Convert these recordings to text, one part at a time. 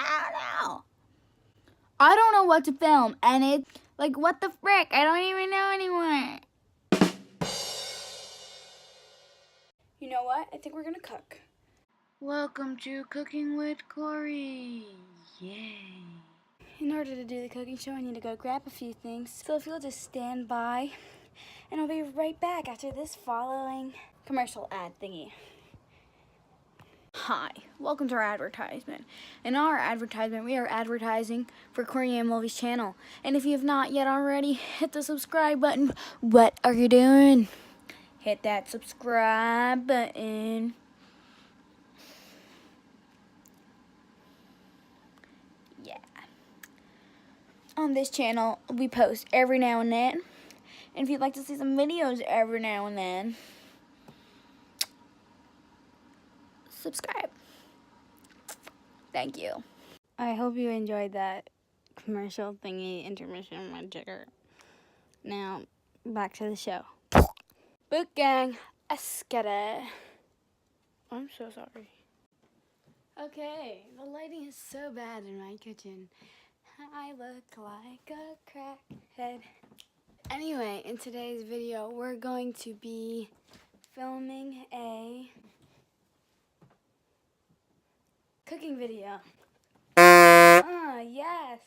I don't know. I don't know what to film, and it's like, what the frick? I don't even know anymore. You know what? I think we're gonna cook. Welcome to Cooking with Cory. Yay. In order to do the cooking show, I need to go grab a few things. So if you'll just stand by, and I'll be right back after this following commercial ad thingy. Hi, welcome to our advertisement. In our advertisement, we are advertising for Cory and Mulvey's channel. And if you have not yet already, hit the subscribe button. What are you doing? Hit that subscribe button. Yeah. On this channel, we post every now and then. And if you'd like to see some videos every now and then, subscribe. Thank you. I hope you enjoyed that commercial thingy intermission my jigger. Now, back to the show. Boot gang, escada. I'm so sorry. Okay, the lighting is so bad in my kitchen. I look like a crackhead. Anyway, in today's video, we're going to be filming a cooking video. Yes.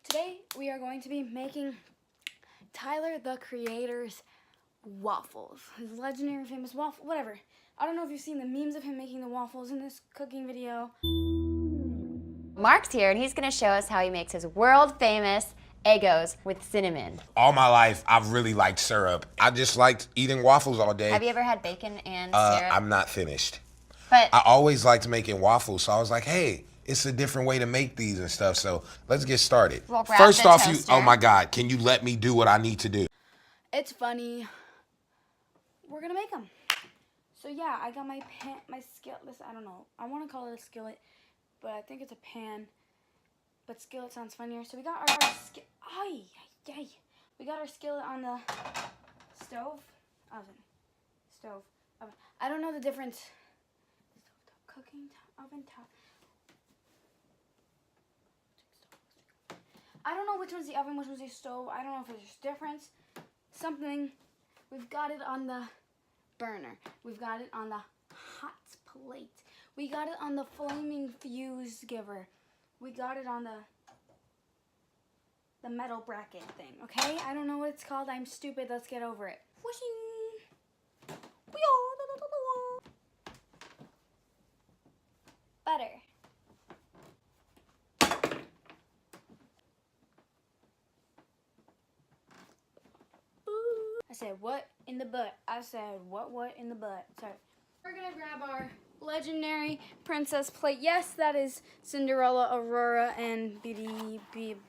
Today, we are going to be making Tyler, the Creator's waffles. His legendary famous waffle, whatever. I don't know if you've seen the memes of him making the waffles in this cooking video. Mark's here and he's gonna show us how he makes his world famous Eggos with cinnamon. All my life, I've really liked syrup. I just liked eating waffles all day. Have you ever had bacon and syrup? I'm not finished. But I always liked making waffles, so I was like, hey, it's a different way to make these and stuff, so let's get started. We'll grab First the off, toaster. oh my God, can you let me do what I need to do? It's funny. We're gonna make them. So yeah, I got my skillet. I don't know. I want to call it a skillet, but I think it's a pan. But skillet sounds funnier. So we got our skillet. We got our skillet on the stove, oven. I don't know the difference. Stove top, cooking top, oven top. I don't know which one's the oven, which one's the stove. I don't know if there's a difference. Something. We've got it on the burner. We've got it on the hot plate. We got it on the flaming fuse giver. We got it on the metal bracket thing, okay? I don't know what it's called. I'm stupid. Let's get over it. Whooshing. Butter. I said, what in the butt? I said, what in the butt? Sorry. We're gonna grab our legendary princess plate. Yes, that is Cinderella, Aurora, and Beauty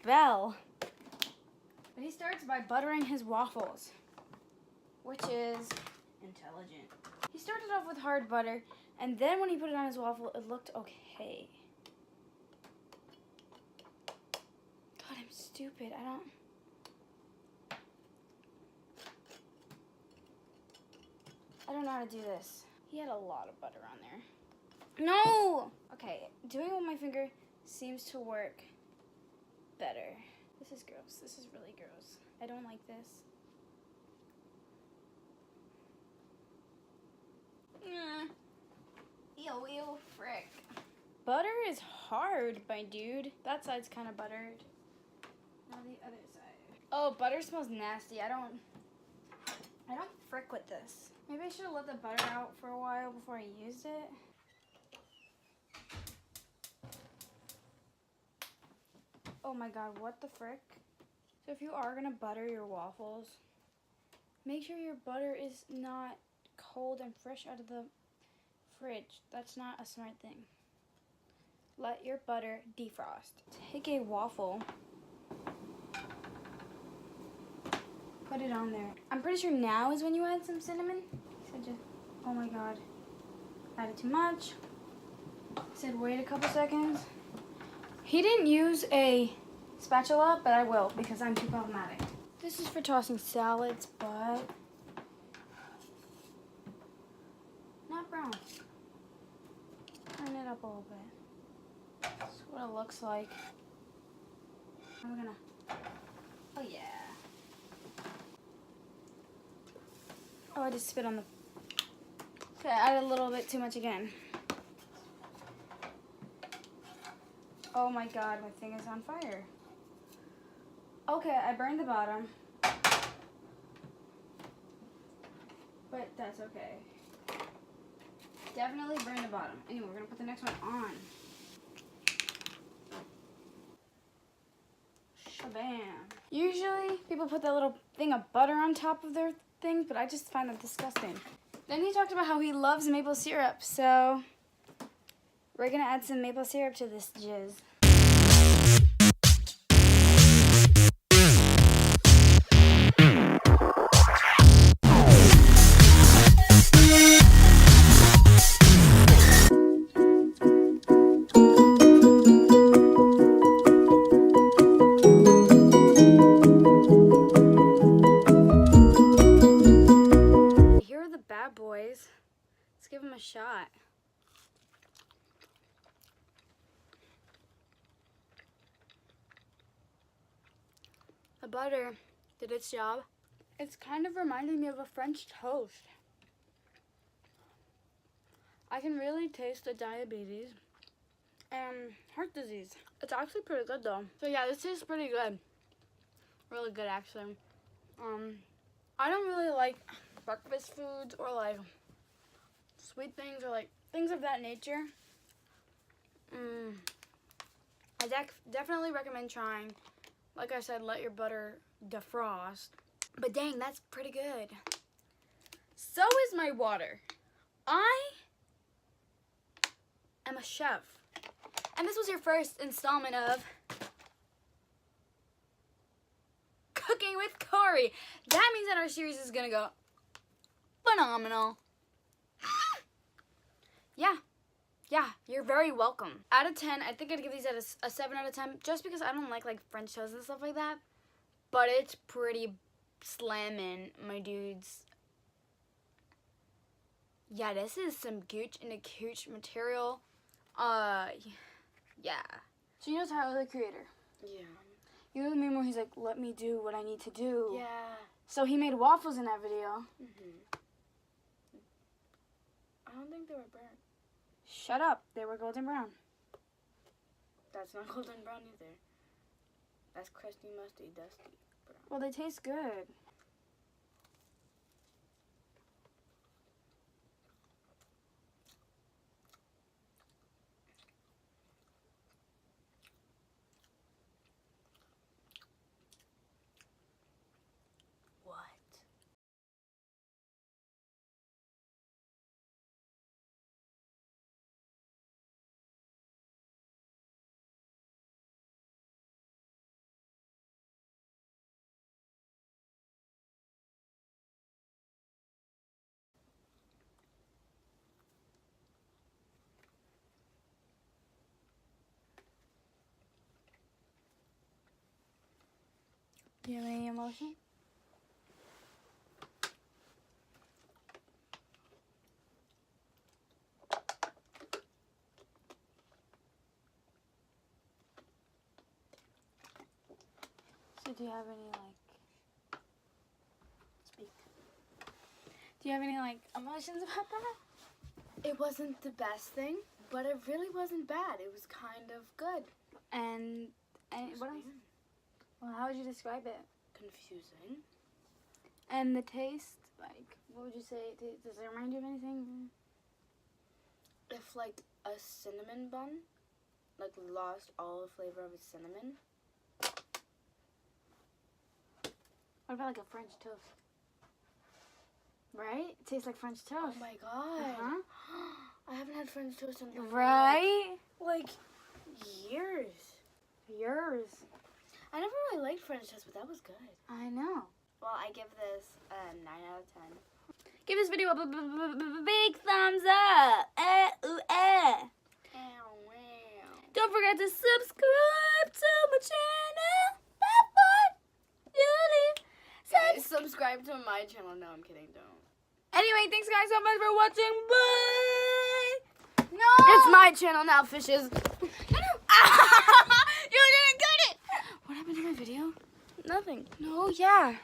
Belle. But he starts by buttering his waffles, which is intelligent. He started off with hard butter, and then when he put it on his waffle, it looked okay. God, I'm stupid. I don't know how to do this. He had a lot of butter on there. No! Okay, doing it with my finger seems to work better. This is gross. This is really gross. I don't like this. Ew, frick. Butter is hard, my dude. That side's kind of buttered. Now the other side. Oh, butter smells nasty. I don't frick with this. Maybe I should have let the butter out for a while before I used it. Oh my God, what the frick? So if you are gonna butter your waffles, make sure your butter is not cold and fresh out of the fridge. That's not a smart thing. Let your butter defrost. Take a waffle, put it on there. I'm pretty sure now is when you add some cinnamon. So just, oh my God, added too much. Said wait a couple seconds. He didn't use a spatula, but I will because I'm too problematic. This is for tossing salads, but not brown. Turn it up a little bit. That's what what it looks like. We're gonna, oh yeah. Oh, I just spit on the, okay, I added a little bit too much again. Oh my god, my thing is on fire. Okay, I burned the bottom. But that's okay. Definitely burn the bottom. Anyway, we're gonna put the next one on. Shabam. Usually, people put that little thing of butter on top of their things, but I just find that disgusting. Then he talked about how he loves maple syrup, so we're gonna add some maple syrup to this jizz. Here are the bad boys. Let's give them a shot. The butter did its job. It's kind of reminding me of a French toast. I can really taste the diabetes and heart disease. It's actually pretty good though. So yeah, this tastes pretty good. Really good actually. I don't really like breakfast foods or like sweet things or like things of that nature. I definitely recommend trying. Like I said, let your butter defrost. But dang, that's pretty good. So is my water. I am a chef. And this was your first installment of Cooking with Cory. That means that our series is gonna go phenomenal. Yeah, you're very welcome. Out of 10, I think I'd give these a 7 out of 10, just because I don't like French toast and stuff like that. But it's pretty slamming, my dudes. Yeah, this is some gooch in a cooch material. Yeah. So you know Tyler, the Creator? Yeah. You know the meme where he's like, let me do what I need to do? Yeah. So he made waffles in that video. I don't think they were burnt. Shut up. They were golden brown. That's not golden brown either. That's crusty, musty, dusty brown. Well, they taste good. Do you have any emotion? So do you have any, speak. Do you have any, emotions about that? It wasn't the best thing, but it really wasn't bad. It was kind of good. And what else? Well, how would you describe it? Confusing. And the taste, what would you say? Does it remind you of anything? If, a cinnamon bun, lost all the flavor of its cinnamon. What about, a French toast? Right? It tastes like French toast. Oh, my God. I haven't had French toast in right? Years. I never really liked French toast, but that was good. I know. Well, I give this a 9 out of 10. Give this video a big thumbs up. Don't forget to subscribe to my channel. Subscribe to my channel. No, I'm kidding. Don't. Anyway, thanks guys so much for watching. Bye. It's my channel now, fishes. You didn't get it. What happened to my video? Nothing. No, yeah.